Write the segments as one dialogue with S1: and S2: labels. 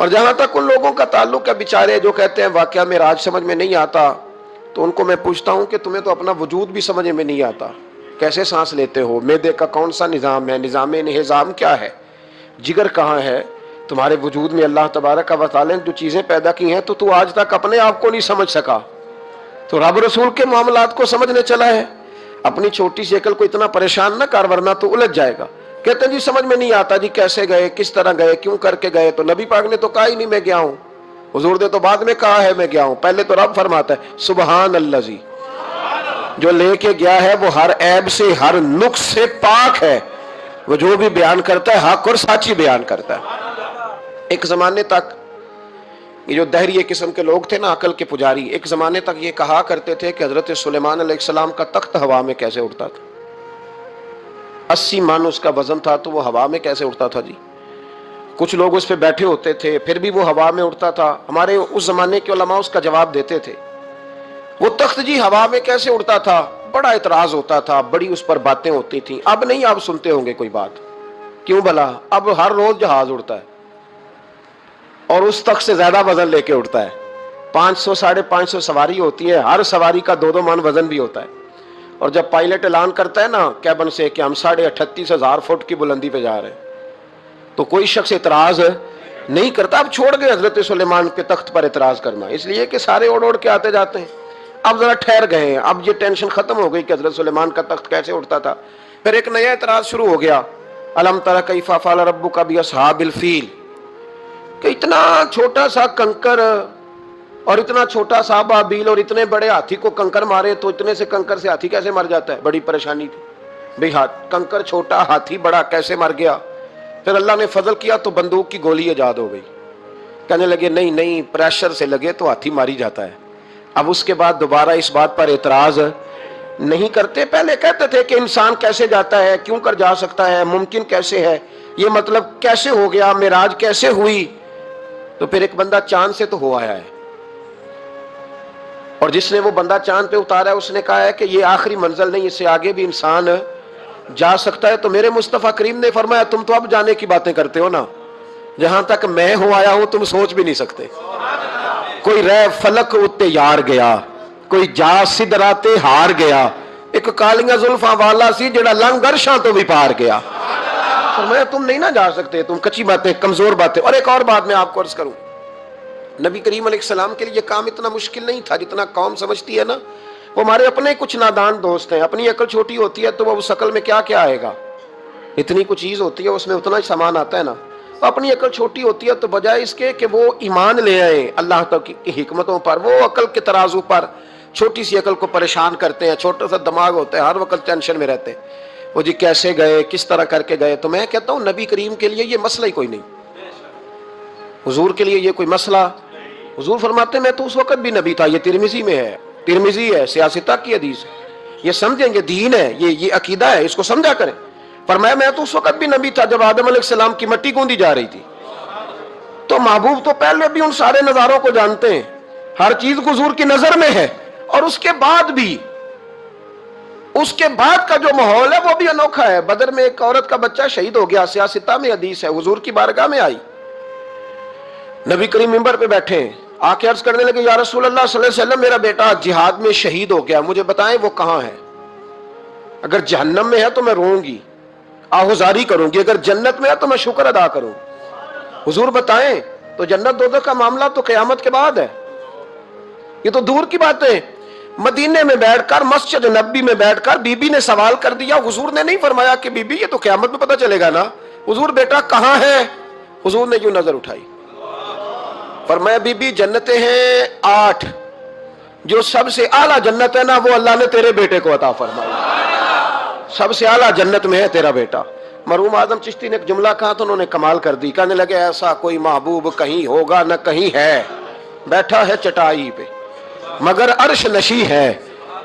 S1: اور جہاں تک ان لوگوں کا تعلق ہے بیچارے جو کہتے ہیں واقعہ معراج سمجھ میں نہیں آتا، تو ان کو میں پوچھتا ہوں کہ تمہیں تو اپنا وجود بھی سمجھ میں نہیں آتا، کیسے سانس لیتے ہو؟ معدے کا کون سا نظام ہے؟ نظام انہضام کیا ہے؟ جگر کہاں ہے؟ تمہارے وجود میں اللہ تبارک و تعالی نے جو چیزیں پیدا کی ہیں تو آج تک اپنے آپ کو نہیں سمجھ سکا، تو رب رسول کے معاملات کو سمجھنے چلا ہے۔ اپنی چھوٹی سی عقل کو اتنا پریشان نہ کر ورنہ تو الجھ جائے گا۔ کہتے ہیں جی سمجھ میں نہیں آتا، جی کیسے گئے، کس طرح گئے، کیوں کر کے گئے؟ تو نبی پاک نے تو کہا ہی نہیں میں گیا ہوں، حضور نے تو بعد میں کہا ہے میں گیا ہوں، پہلے تو رب فرماتا ہے سبحان اللہ، جو لے کے گیا ہے وہ ہر عیب سے ہر نقص سے پاک ہے، وہ جو بھی بیان کرتا ہے حق اور سچی بیان کرتا ہے۔ ایک زمانے تک یہ جو دہریے قسم کے لوگ تھے نا، عقل کے پجاری، ایک زمانے تک یہ کہا کرتے تھے کہ حضرت سلیمان علیہ السلام کا تخت ہوا میں کیسے اڑتا تھا، 80 من اس کا وزن تھا تو وہ ہوا میں کیسے اڑتا تھا جی؟ کچھ لوگ اس پہ بیٹھے ہوتے تھے پھر بھی وہ ہوا میں اڑتا تھا۔ ہمارے اس زمانے کے علماء اس کا جواب دیتے تھے وہ تخت جی ہوا میں کیسے اڑتا تھا، بڑا اعتراض ہوتا تھا، بڑی اس پر باتیں ہوتی تھیں۔ اب نہیں آپ سنتے ہوں گے کوئی بات، کیوں بھلا؟ اب ہر روز جہاز اڑتا ہے اور اس تخت سے زیادہ وزن لے کے اڑتا ہے، 500 550 سواری ہوتی ہے، ہر سواری کا 2 من وزن بھی ہوتا ہے، اور جب پائلٹ اعلان کرتا ہے نا کیبن سے کہ ہم 38,500 فٹ کی بلندی پہ جا رہے ہیں تو کوئی شخص اعتراض نہیں کرتا۔ اب چھوڑ گئے حضرت سلیمان کے تخت پر اعتراض کرنا، اس لیے کہ سارے اوڑ کے آتے جاتے ہیں۔ اب ذرا ٹھہر گئے ہیں، اب یہ ٹینشن ختم ہو گئی کہ حضرت سلیمان کا تخت کیسے اٹھتا تھا۔ پھر ایک نیا اعتراض شروع ہو گیا، الم تر کیف فعل ربک باصحاب الفیل، کہ اتنا چھوٹا سا کنکر اور اتنا چھوٹا سا بابیل اور اتنے بڑے ہاتھی کو کنکر مارے تو اتنے سے کنکر سے ہاتھی کیسے مر جاتا ہے؟ بڑی پریشانی تھی بھئی، کنکر چھوٹا ہاتھی بڑا کیسے مر گیا؟ پھر اللہ نے فضل کیا تو بندوق کی گولی ایجاد ہو گئی، کہنے لگے نہیں نہیں پریشر سے لگے تو ہاتھی ماری جاتا ہے۔ اب اس کے بعد دوبارہ اس بات پر اعتراض نہیں کرتے۔ پہلے کہتے تھے کہ انسان کیسے جاتا ہے، کیوں کر جا سکتا ہے، ممکن کیسے ہے، یہ مطلب کیسے ہو گیا، معراج کیسے ہوئی؟ تو پھر ایک بندہ چاند سے تو ہو آیا ہے، اور جس نے وہ بندہ چاند پہ اتارا ہے اس نے کہا ہے کہ یہ آخری منزل نہیں، اس سے آگے بھی انسان جا سکتا ہے۔ تو میرے مصطفیٰ کریم نے فرمایا تم تو اب جانے کی باتیں کرتے ہو نا، جہاں تک میں ہوں آیا ہوں تم سوچ بھی نہیں سکتے۔ کوئی رہ فلک اتے یار گیا، کوئی جا سدراتے ہار گیا، ایک کالیاں زلفاں والا سی جڑا لنگ عرشاں تو بھی پار گیا۔ فرمایا تم نہیں نہ جا سکتے، تم کچی باتیں، کمزور باتیں۔ اور ایک اور بات میں آپ کو عرض کروں، نبی کریم علیہ السلام کے لیے یہ کام اتنا مشکل نہیں تھا جتنا قوم سمجھتی ہے نا۔ وہ ہمارے اپنے کچھ نادان دوست ہیں، اپنی عقل چھوٹی ہوتی ہے تو وہ اس عقل میں کیا کیا آئے گا، اتنی کچھ چیز ہوتی ہے اس میں اتنا ہی سامان آتا ہے نا۔ اپنی عقل چھوٹی ہوتی ہے تو بجائے اس کے کہ وہ ایمان لے آئیں اللہ کی حکمتوں پر، وہ عقل کے ترازو پر چھوٹی سی عقل کو پریشان کرتے ہیں، چھوٹا سا دماغ ہوتا ہے، ہر وقت ٹینشن میں رہتے ہیں، وہ جی کیسے گئے، کس طرح کر کے گئے۔ تو میں کہتا ہوں نبی کریم کے لیے یہ مسئلہ ہی کوئی نہیں، حضور کے لیے یہ کوئی مسئلہ۔ حضور فرماتے ہیں میں تو اس وقت بھی نبی تھا، یہ ترمذی میں ہے، ترمذی ہے، سیاستہ کی حدیث ہے، یہ سمجھیں گے دین ہے، یہ عقیدہ ہے، اس کو سمجھا کریں۔ فرمایا میں تو اس وقت بھی نبی تھا جب آدم علیہ السلام کی مٹی گوندی جا رہی تھی، تو محبوب تو پہلے بھی ان سارے نظاروں کو جانتے ہیں، ہر چیز حضور کی نظر میں ہے، اور اس کے بعد بھی اس کے بعد کا جو ماحول ہے وہ بھی انوکھا ہے۔ بدر میں ایک عورت کا بچہ شہید ہو گیا، سیاستہ میں حدیث ہے، حضور کی بارگاہ میں آئی، نبی کریم منبر پہ بیٹھے ہیں، آ کے عرض کرنے لگے یا رسول اللہ صلی اللہ علیہ وسلم میرا بیٹا جہاد میں شہید ہو گیا، مجھے بتائیں وہ کہاں ہے، اگر جہنم میں ہے تو میں روں گی، آہوزاری کروں گی، اگر جنت میں ہے تو میں شکر ادا کروں۔ حضور بتائیں، تو جنت دوزخ کا معاملہ تو قیامت کے بعد ہے، یہ تو دور کی بات ہے۔ مدینے میں بیٹھ کر مسجد نبی میں بیٹھ کر بی بی نے سوال کر دیا، حضور نے نہیں فرمایا کہ بی بی یہ تو قیامت میں پتہ چلے گا نا، حضور بیٹا کہاں ہے؟ حضور نے یوں نظر اٹھائی، فرمایا بی بی جنتیں ہیں 8، جو سب سے اعلیٰ جنت ہے نا وہ اللہ نے تیرے بیٹے کو عطا فرمایا، سب سے اعلیٰ جنت میں ہے تیرا بیٹا۔ مرحوم اعظم چشتی نے ایک جملہ کہا تو انہوں نے کمال کر دی، کہنے لگے ایسا کوئی محبوب کہیں ہوگا نہ کہیں ہے، بیٹھا ہے چٹائی پہ مگر عرش نشی ہے۔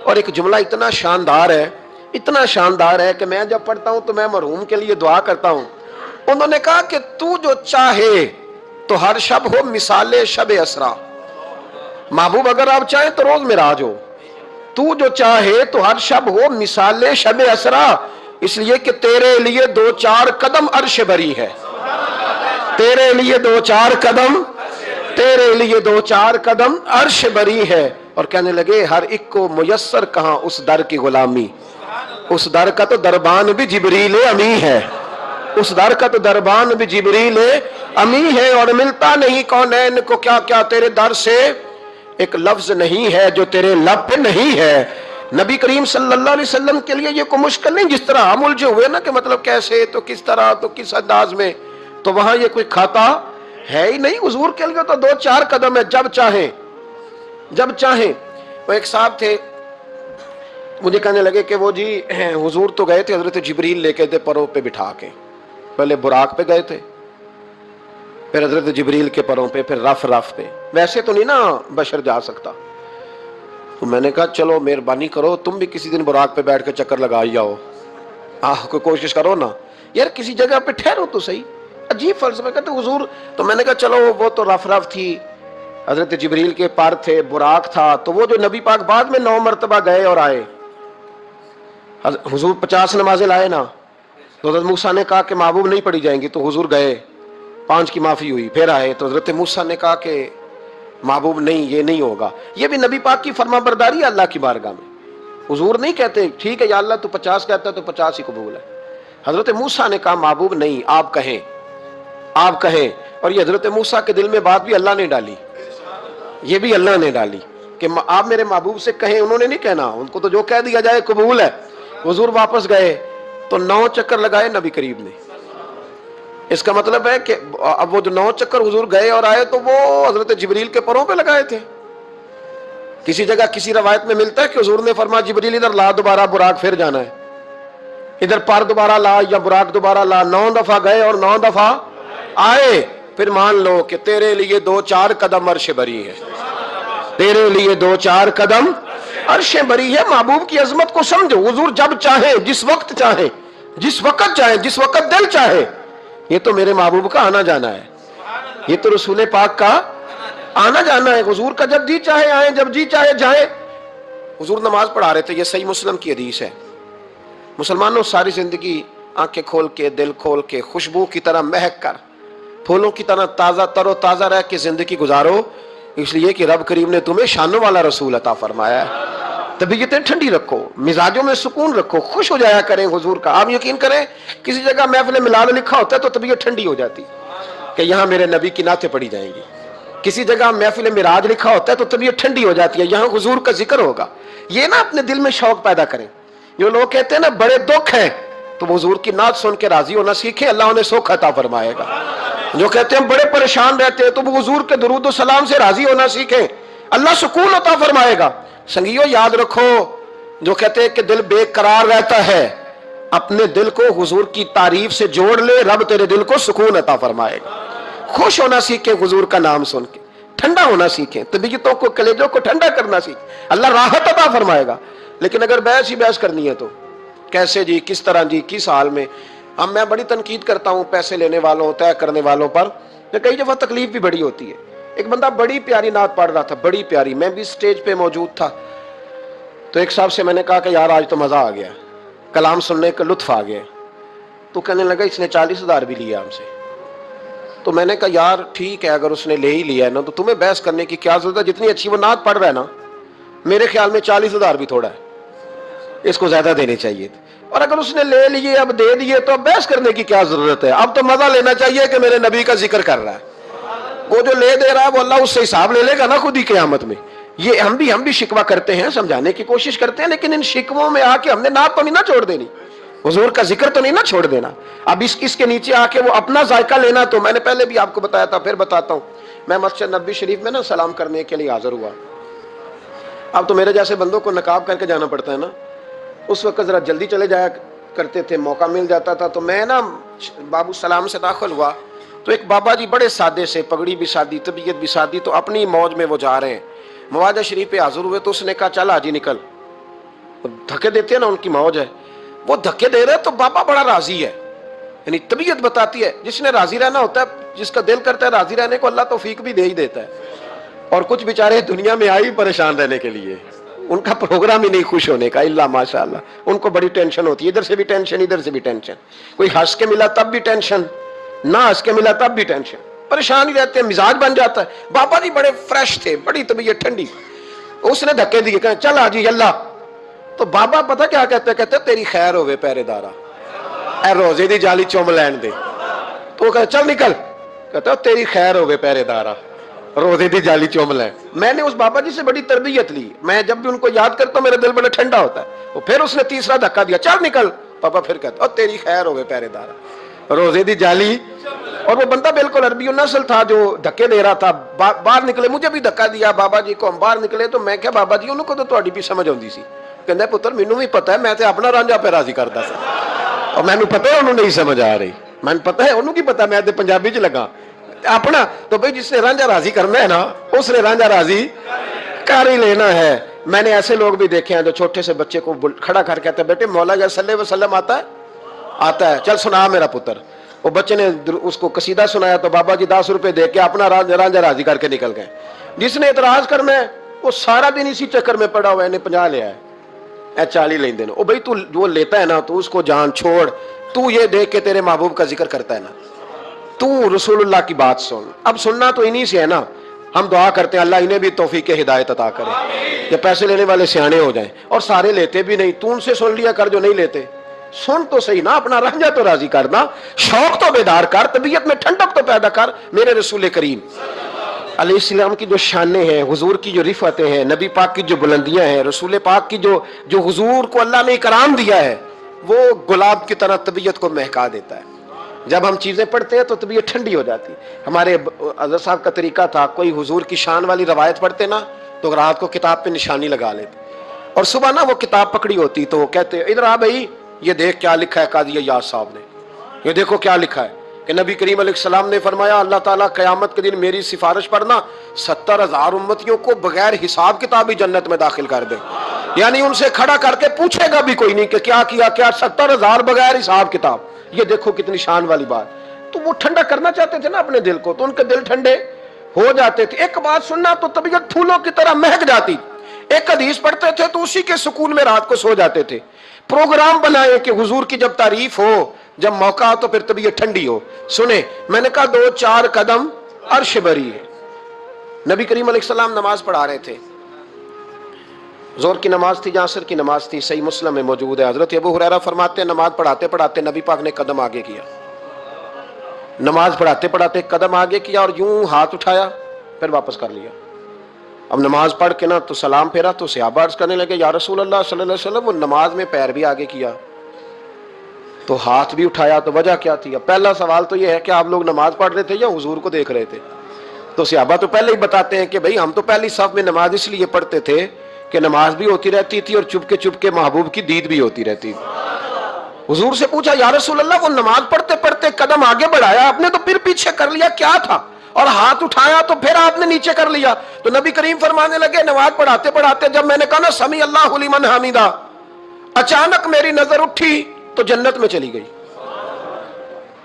S1: اور ایک جملہ اتنا شاندار ہے، اتنا شاندار ہے کہ میں جب پڑھتا ہوں تو میں مرحوم کے لیے دعا کرتا ہوں۔ انہوں نے کہا کہ تو جو چاہے تو ہر شب ہو مثال شب اسرا، محبوب اگر آپ چاہیں تو روز معراج ہو، تو جو چاہے تو ہر شب ہو مثال شب اسرا، اس لیے کہ تیرے لیے 2-4 قدم عرش بری ہے۔ تیرے لیے دو چار قدم، تیرے لیے دو چار قدم عرش بری ہے. اور کہنے لگے ہر ایک کو میسر کہاں اس در کی غلامی، اس در کا تو دربان بھی جبریل امی ہے، اس در کا تو دربان بھی جبریل امی ہے. اور ملتا نہیں کونین کو کیا کیا تیرے در سے، ایک لفظ نہیں ہے جو تیرے لب پہ نہیں ہے. نبی کریم صلی اللہ علیہ وسلم کے لیے یہ کوئی مشکل نہیں، جس طرح ہم الجھے ہوئے نا کہ مطلب کیسے تو کس طرح تو کس انداز میں، تو وہاں یہ کوئی کھاتا ہے ہی نہیں. حضور کے لیے تو دو چار قدم ہے، جب چاہیں جب چاہیں. وہ ایک صاحب تھے مجھے کہنے لگے کہ وہ جی حضور تو گئے تھے حضرت جبریل لے کے تھے پروں پہ بٹھا کے، پہلے براق پہ گئے تھے، پھر حضرت جبریل کے پروں پہ، پھر رف رف پہ. ویسے تو نہیں نا بشر جا سکتا. تو میں نے کہا چلو مہربانی کرو تم بھی کسی دن براق پہ بیٹھ کے چکر لگائی جاؤ، کوئی کوشش کرو نا یار، کسی جگہ پہ ٹھہرو تو صحیح. عجیب فلسفہ کہتے حضور. تو میں نے کہا چلو وہ تو رف رف تھی، حضرت جبریل کے پر تھے، براق تھا. تو وہ جو نبی پاک بعد میں 9 مرتبہ گئے اور آئے، حضور 50 نمازیں لائے نا، تو حضرت موسیٰ نے کہا کہ محبوب نہیں پڑھی جائیں گی، تو حضور گئے 5 کی معافی ہوئی. پھر آئے تو حضرت موسیٰ نے کہا کہ محبوب نہیں یہ نہیں ہوگا. یہ بھی نبی پاک کی فرما برداری ہے اللہ کی بارگاہ میں. حضور نہیں کہتے ٹھیک ہے یا اللہ تو 50 کہتا ہے تو 50 ہی قبول ہے. حضرت موسیٰ نے کہا محبوب نہیں آپ کہیں، آپ کہیں. اور یہ حضرت موسیٰ کے دل میں بات بھی اللہ نے ڈالی، یہ بھی اللہ نے ڈالی کہ آپ میرے محبوب سے کہیں. انہوں نے نہیں کہنا، ان کو تو جو کہہ دیا جائے قبول ہے. حضور واپس گئے تو 9 چکر لگائے نبی کریم نے. اس کا مطلب ہے کہ اب وہ جو 9 چکر حضور گئے اور آئے تو وہ حضرت جبریل کے پروں پہ لگائے تھے. کسی جگہ کسی روایت میں ملتا ہے کہ حضور نے فرمایا جبریل ادھر لا دوبارہ براق پھر جانا ہے، ادھر پر دوبارہ لا یا براق دوبارہ لا. 9 دفعہ گئے اور 9 دفعہ آئے. پھر مان لو کہ تیرے لیے 2 4 قدم عرش بری ہے، تیرے لیے 2 4 قدم عرش بری ہے. محبوب کی عظمت کو سمجھو. حضور جب چاہیں، جس وقت چاہیں، جس وقت چاہیں، جس وقت دل چاہے. یہ تو میرے محبوب کا آنا جانا ہے، یہ تو رسول پاک کا آنا جانا ہے. حضور کا جب جی چاہے آئیں، جب جی چاہے جائیں. حضور نماز پڑھا رہے تھے، یہ صحیح مسلم کی حدیث ہے. مسلمانوں ساری زندگی آنکھیں کھول کے دل کھول کے خوشبو کی طرح مہک کر، پھولوں کی طرح تازہ تر و تازہ رہ کے زندگی گزارو، اس لیے کہ رب کریم نے تمہیں شانوں والا رسول عطا فرمایا ہے. طبیعتیں ٹھنڈی رکھو، مزاجوں میں سکون رکھو، خوش ہو جایا کریں حضور کا. آپ یقین کریں کسی جگہ محفل میلاد لکھا ہوتا ہے تو طبیعت ٹھنڈی ہو جاتی کہ یہاں میرے نبی کی نعتیں پڑھی جائیں گی. کسی جگہ محفل معراج لکھا ہوتا ہے تو طبیعت ٹھنڈی ہو جاتی ہے، یہاں حضور کا ذکر ہوگا. یہ نا اپنے دل میں شوق پیدا کریں. جو لوگ کہتے ہیں نا بڑے دکھ ہیں، تو حضور کی نعت سن کے راضی ہونا سیکھیں، اللہ انہیں سکھ عطا فرمائے گا. جو کہتے ہیں بڑے پریشان رہتے ہیں تو وہ حضور کے درود و سلام سے راضی ہونا سیکھیں، اللہ سکون عطا فرمائے گا. سنگیو یاد رکھو، جو کہتے ہیں کہ دل بے قرار رہتا ہے، اپنے دل کو حضور کی تعریف سے جوڑ لے، رب تیرے دل کو سکون عطا فرمائے گا. خوش ہونا سیکھیں حضور کا نام سن کے، ٹھنڈا ہونا سیکھیں، طبیعتوں کو کلیجوں کو ٹھنڈا کرنا سیکھیں، اللہ راحت عطا فرمائے گا. لیکن اگر بحث ہی بحث کرنی ہے تو کیسے جی، کس طرح جی، کس حال میں. میں بڑی تنقید کرتا ہوں پیسے لینے والوں، طے کرنے والوں پر، کئی دفعہ تکلیف بھی بڑی ہوتی ہے. ایک بندہ بڑی پیاری نعت پڑھ رہا تھا، بڑی پیاری، میں بھی سٹیج پہ موجود تھا. تو ایک صاحب سے میں نے کہا کہ یار آج تو مزہ آ گیا، کلام سننے کا لطف آ گیا. تو کہنے لگا اس نے 40,000 بھی لیا ہم سے. تو میں نے کہا یار ٹھیک ہے، اگر اس نے لے ہی لیا ہے نا تو تمہیں بحث کرنے کی کیا ضرورت ہے. جتنی اچھی وہ نعت پڑھ رہا ہے نا، میرے خیال میں 40,000 بھی تھوڑا ہے، اس کو زیادہ دینے چاہیے. اور اگر اس نے لے لیے، اب دے دیے، تو اب بحث کرنے کی کیا ضرورت ہے. اب تو مزہ لینا چاہیے کہ میرے نبی کا ذکر کر رہا ہے. وہ جو لے دے رہا ہے وہ اللہ اس سے حساب لے لے گا نا خود ہی قیامت میں. یہ ہم بھی شکوہ کرتے ہیں، سمجھانے کی کوشش کرتے ہیں، لیکن ان شکووں میں آ کے ہم نے نعت تو نہیں نہ چھوڑ دینی، حضور کا ذکر تو نہیں نہ چھوڑ دینا. اب اس کے نیچے آ کے وہ اپنا ذائقہ لینا. تو میں نے پہلے بھی آپ کو بتایا تھا، پھر بتاتا ہوں. میں مسجد نبوی شریف میں نا سلام کرنے کے لیے حاضر ہوا. اب تو میرے جیسے بندوں کو نقاب کر کے جانا پڑتا ہے نا. اس وقت ذرا جلدی چلے جایا کرتے تھے، موقع مل جاتا تھا. تو میں نا بابو سلام سے داخل ہوا تو ایک بابا جی بڑے سادے سے، پگڑی بھی سادی، طبیعت بھی سادی، تو اپنی موج میں وہ جا رہے ہیں. مواجہ شریف پہ حاضر ہوئے تو اس نے کہا چل حاجی نکل. دھکے دیتے ہیں نا، ان کی موج ہے، وہ دھکے دے رہے. تو بابا بڑا راضی ہے، یعنی طبیعت بتاتی ہے جس نے راضی رہنا ہوتا ہے، جس کا دل کرتا ہے راضی رہنے کو، اللہ توفیق بھی دے ہی دیتا ہے. اور کچھ بیچارے دنیا میں آئی پریشان رہنے کے لیے، ان کا پروگرام ہی نہیں خوش ہونے کا، اللہ ماشاء اللہ. ان کو بڑی ٹینشن ہوتی ہے، ادھر سے بھی ٹینشن، ادھر سے بھی ٹینشن. کوئی ہنس کے ملا تب بھی ٹینشن، نہ ہنس کے ملا تب بھی ٹینشن، پریشان ہی رہتے ہیں، مزاج بن جاتا ہے. بابا جی بڑے فریش تھے، بڑی طبیعت ٹھنڈی، اس نے دھکے دیے کہ چل آجی اللہ. تو بابا پتہ کیا کہتے تیری خیر ہوئے پہرے دارا، اے روزے دی جالی چوم لین دے. تو وہ کہتے چل نکل، کہتا تیری خیر ہوئے پہرے دارا، روزے دی جالی چوم لین. میں نے اس بابا جی سے بڑی تربیت لی، میں جب بھی ان کو یاد کرتا ہوں میرا دل بڑا ٹھنڈا ہوتا ہے. وہ پھر اس نے تیسرا دھکا دیا، چل نکل. پاپا پھر کہتا تیری خیر ہوئے پہرے دارا، روزے دی جالی. اور وہ بندہ بالکل عربی نسل تھا جو دھکے دے رہا تھا. باہر نکلے، مجھے بھی دھکا دیا بابا جی کو، ہم باہر نکلے تو میں کیا بابا جی انہوں کو تو تہاڈی بھی سمجھ آندی سی. کہندا پتر مینوں بھی پتہ ہے، میں تے اپنا رانجھا پہ راضی کردا سا، اور مینوں پتہ ہے انہوں نہیں سمجھ آ رہی، مینوں پتہ ہے انہوں کی پتہ میں تے پنجابی چ لگا اپنا. تو بھئی جس نے رانجھا راضی کرنا ہے نا، اس نے رانجھا راضی کر ہی لینا ہے. میں نے ایسے لوگ بھی دیکھے ہیں جو چھوٹے سے بچے کو کھڑا کر کہتے ہیں بیٹے مولا صلی اللہ علیہ وسلم آتا ہے، چل سنا میرا پتر. وہ بچے نے اس کو قصیدہ سنایا تو بابا جی 10 روپے دے کے اپنا رانجھا راضی کر کے نکل گئے. جس نے اعتراض کرنا ہے وہ سارا دن اسی چکر میں پڑا ہوا ہے، 50 لیا ہے، 40 لیندے. او بھائی تو جو لیتا ہے نا تو اس کو جان چھوڑ. تو یہ دیکھ کے تیرے محبوب کا ذکر کرتا ہے نا، تو رسول اللہ کی بات سن. اب سننا تو انہی سے ہے نا. ہم دعا کرتے ہیں اللہ انہیں بھی توفیق ہدایت عطا کرے کہ پیسے لینے والے سیانے ہو جائیں. اور سارے لیتے بھی نہیں، تو ان سے سن لیا کر جو نہیں لیتے. سن تو صحیح نا، اپنا رنجا تو راضی کرنا، شوق تو بیدار کر، طبیعت میں ٹھنڈک تو پیدا کر. میرے رسول کریم علیہ السلام کی جو شانیں ہیں، حضور کی جو رفعتیں ہیں، نبی پاک کی جو بلندیاں ہیں، رسول پاک کی جو حضور کو اللہ نے اکرام دیا ہے، وہ گلاب کی طرح طبیعت کو مہکا دیتا ہے. جب ہم چیزیں پڑھتے ہیں تو طبیعت ٹھنڈی ہو جاتی. ہمارے حضرت صاحب کا طریقہ تھا، کوئی حضور کی شان والی روایت پڑھتے نا تو رات کو کتاب پہ نشانی لگا لیتے، اور صبح نا وہ کتاب پکڑی ہوتی تو وہ کہتے ادھر آ بھائی یہ دیکھ کیا لکھا ہے قاضی ایاز صاحب نے، یہ دیکھو کیا لکھا ہے کہ نبی کریم علیہ السلام نے فرمایا اللہ تعالیٰ قیامت کے دن میری سفارش پڑھنا 70,000 امتیوں کو بغیر حساب کتاب ہی جنت میں داخل کر دے. یعنی ان سے کھڑا کر کے پوچھے گا بھی کوئی نہیں کہ کیا 70,000 بغیر حساب کتاب. یہ دیکھو کتنی شان والی بات. تو وہ ٹھنڈا کرنا چاہتے تھے نا اپنے دل کو، تو ان کے دل ٹھنڈے ہو جاتے تھے. ایک بات سننا تو طبیعت پھولوں کی طرح مہک جاتی. ایک حدیث پڑھتے تھے تو اسی کے سکون میں رات کو سو جاتے تھے. پروگرام بنائے کہ حضور کی جب تعریف ہو، جب موقع تو پھر طبیعت ٹھنڈی ہو. سنیں میں نے کہا 2-4 قدم عرش بری ہے. نبی کریم علیہ السلام نماز پڑھا رہے تھے، زور کی نماز تھی یا عصر کی نماز تھی، صحیح مسلم میں موجود ہے. حضرت ابو ہریرہ فرماتے ہیں نماز پڑھاتے پڑھاتے نبی پاک نے قدم آگے کیا. نماز پڑھاتے پڑھاتے قدم آگے کیا اور یوں ہاتھ اٹھایا پھر واپس کر لیا. اب نماز پڑھ کے نا تو سلام پھیرا تو صحابہ عرض کرنے لگے یا رسول اللہ صلی اللہ علیہ وسلم وہ نماز میں پیر بھی آگے کیا تو ہاتھ بھی اٹھایا، تو وجہ کیا تھی؟ اب پہلا سوال تو یہ ہے کہ آپ لوگ نماز پڑھ رہے تھے یا حضور کو دیکھ رہے تھے؟ تو صحابہ تو پہلے ہی بتاتے ہیں کہ بھئی ہم تو پہلی صف میں نماز اس لیے پڑھتے تھے کہ نماز بھی ہوتی رہتی تھی اور چپ کے محبوب کی دید بھی ہوتی رہتی تھی. حضور سے پوچھا یا رسول اللہ وہ نماز پڑھتے پڑھتے قدم آگے بڑھایا آپ نے تو پھر پیچھے کر لیا کیا تھا، اور ہاتھ اٹھایا تو پھر آپ نے نیچے کر لیا؟ تو نبی کریم فرمانے لگے نماز پڑھاتے پڑھاتے جب میں نے کہا نا سمی اللہ لمن حمیدہ، اچانک میری نظر اٹھی تو جنت میں چلی گئی.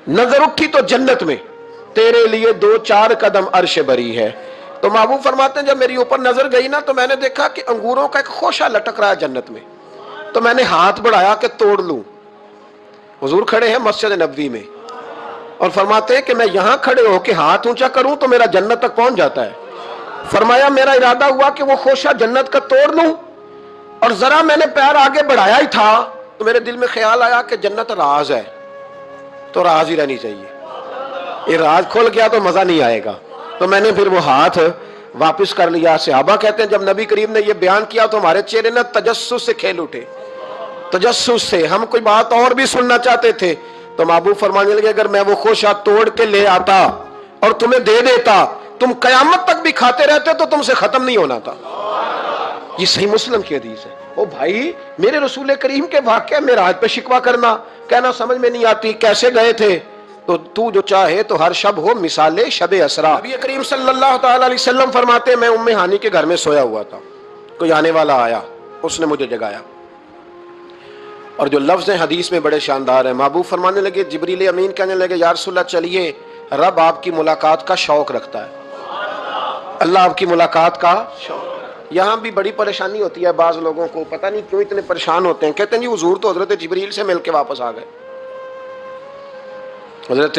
S1: نظر اٹھی تو جنت میں، تیرے لیے 2-4 قدم عرش بری ہے. تو محبوب فرماتے ہیں جب میری اوپر نظر گئی نا تو میں نے دیکھا کہ انگوروں کا ایک خوشہ لٹک رہا ہے جنت میں. تو میں نے ہاتھ بڑھایا کہ توڑ لوں. حضور کھڑے ہیں مسجد نبوی میں اور فرماتے ہیں کہ میں یہاں کھڑے ہو کے ہاتھ اونچا کروں تو میرا جنت تک پہنچ جاتا ہے. فرمایا میرا ارادہ ہوا کہ وہ خوشہ جنت کا توڑ لوں، اور ذرا میں نے پیر آگے بڑھایا ہی تھا تو میرے دل میں خیال آیا کہ جنت راز ہے تو راز ہی رہنی چاہیے. یہ راز کھل گیا تو مزہ نہیں آئے گا. تو میں نے پھر وہ ہاتھ واپس کر لیا. صحابہ کہتے ہیں جب نبی کریم نے یہ بیان کیا تو ہمارے چہرے نے تجسس سے کھیل اٹھے. تجسس سے ہم کوئی بات اور بھی سننا چاہتے تھے. تو محبوب فرمانے لگے اگر میں وہ خوشہ توڑ کے لے آتا اور تمہیں دے دیتا تم قیامت تک بھی کھاتے رہتے تو تم سے ختم نہیں ہونا تھا. یہ صحیح مسلم کی حدیث ہے. او بھائی میرے رسول کریم کے واقعہ معراج پہ شکوہ کرنا، کہنا سمجھ میں نہیں آتی کیسے گئے تھے. تو جو چاہے تو ہر شب ہو مثال شب اسرا. نبی کریم صلی اللہ تعالی علیہ وسلم فرماتے ہیں میں ام ہانی کے گھر میں سویا ہوا تھا، کوئی آنے والا آیا، اس نے مجھے جگایا. اور جو لفظ ہیں حدیث میں بڑے شاندار ہیں. محبوب فرمانے لگے جبریل امین کہنے لگے یا رسول اللہ چلیے رب آپ کی ملاقات کا شوق رکھتا ہے. اللہ آپ کی ملاقات کا شوق. یہاں بھی بڑی پریشانی ہوتی ہے بعض لوگوں کو، پتہ نہیں کیوں اتنے پریشان ہوتے ہیں. کہتے ہیں جی حضور تو حضرت جبریل سے مل کے واپس آ گئے. حضرت